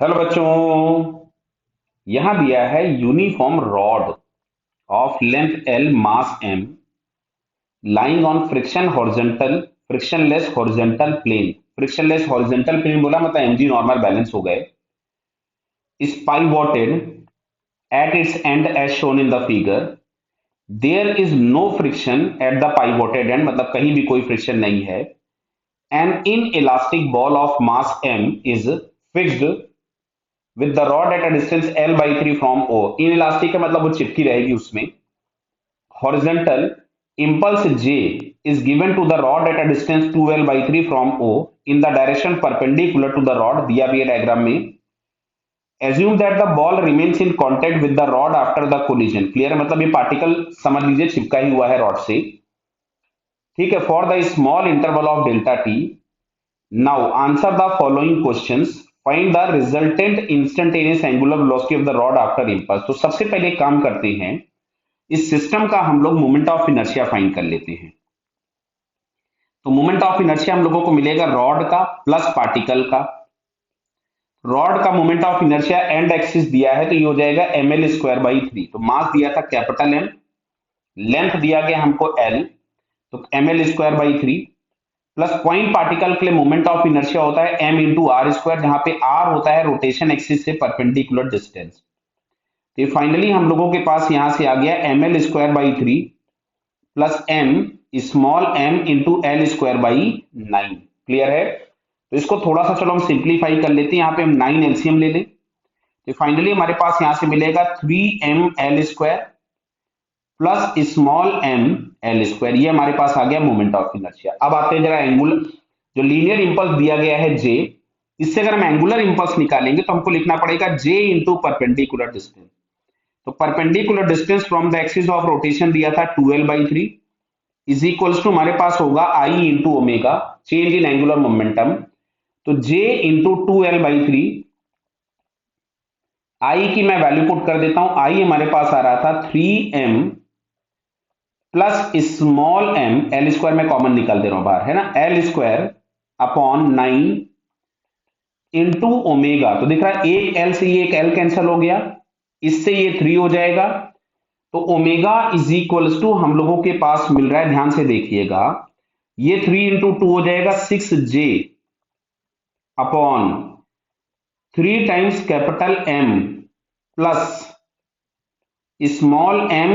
Hello बच्चों। यहां दिया है uniform rod of length L mass M lying on frictionless horizontal plane. Frictionless horizontal plane बोला मतलब एमजी नॉर्मल बैलेंस हो गए। Is pivoted at its end as shown in the figure. There is no friction at the pivoted end, मतलब कहीं भी कोई friction नहीं है। An inelastic ball of mass m is fixed with the rod at a distance l by 3 from O। inelastic है मतलब वो चिपकी रहेगी उसमें। Horizontal impulse j is given to the rod at a distance 2l by 3 from O in the direction perpendicular to the rod, दिया भी है diagram में। Assume that the ball remains in contact with the rod after the collision। Clear है, मतलब ये particle समझ लीजिए चिपका ही हुआ है रॉड से। ठीक है। For the small interval of delta T, now answer the following questions. Find the resultant instantaneous angular velocity of the rod after impulse. तो सबसे पहले एक काम करते हैं, इस सिस्टम का हम लोग मोमेंट ऑफ इनर्शिया फाइंड कर लेते हैं। तो मोमेंट ऑफ इनर्शिया हम लोगों को मिलेगा रॉड का प्लस पार्टिकल का। रॉड का moment of inertia and axis दिया है तो ये हो जाएगा ml² by 3। तो मास दिया था कैपिटल एम, लेंथ दिया गया हमको एल, तो ml² by 3 plus point particle के लिए मोमेंट ऑफ इनर्शिया होता है m इंटू आर स्क्वायर, जहां पे r होता है रोटेशन एक्सिस से परपेंडिकुलर डिस्टेंस। तो फाइनली हम लोगों के पास यहां से आ गया ml² by 3 plus m small m into l²/9। Clear है। तो इसको थोड़ा सा चलो हम सिंप्लीफाई कर लेते हैं, यहाँ पे हम 9 एलसीएम ले लें तो फाइनली हमारे पास यहां से मिलेगा 3ml² प्लस स्मॉल ml²। ये हमारे पास आ गया मोमेंट ऑफ इनर्शिया। अब आते हैं जरा एंगुलर, जो लीनियर इंपल्स दिया गया है j, इससे अगर हम एंगुलर इंपल्स निकालेंगे तो हमको लिखना पड़ेगा j इंटू परपेंडिकुलर डिस्टेंस। तो perpendicular distance from the axis of rotation दिया था 2l/3 इज इक्वल्स टू हमारे पास होगा I into omega, change in angular momentum. तो j इंटू 2l/3, I की मैं वैल्यू पुट कर देता हूं। I हमारे पास आ रहा था 3m plus small m, l² में कॉमन निकाल दे रहा हूं बाहर, है ना, l²/9 इंटू ओमेगा। तो दिख रहा है एक l से ये एक l कैंसिल हो गया, इससे ये 3 हो जाएगा। तो ओमेगा इज इक्वल्स टू हम लोगों के पास मिल रहा है, ध्यान से देखिएगा, ये 3 इंटू 2 हो जाएगा 6j/3 times capital M plus small m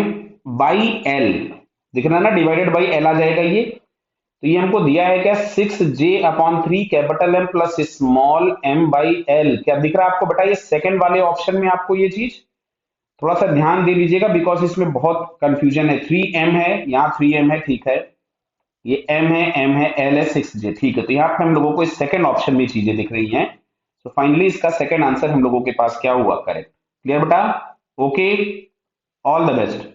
by l। दिख रहा है ना, डिवाइडेड बाई l आ जाएगा ये। तो ये हमको दिया है क्या, 6j/3 capital M plus small m by l। क्या दिख रहा है आपको बेटा, ये सेकंड वाले ऑप्शन में आपको ये चीज थोड़ा सा ध्यान दे लीजिएगा, बिकॉज इसमें बहुत कंफ्यूजन है। 3m है, यहाँ 3m है, ठीक है, ये m है, l है, 6j, ठीक है। तो यहाँ पे हम लोगों को इस सेकंड ऑप्शन में चीजें दिख रही हैं। तो फाइनली इसका सेकंड आंसर हम लोगों के पास क्या हुआ, करेक्ट। क्लियर बेटा, ओके, ऑल द बेस्ट।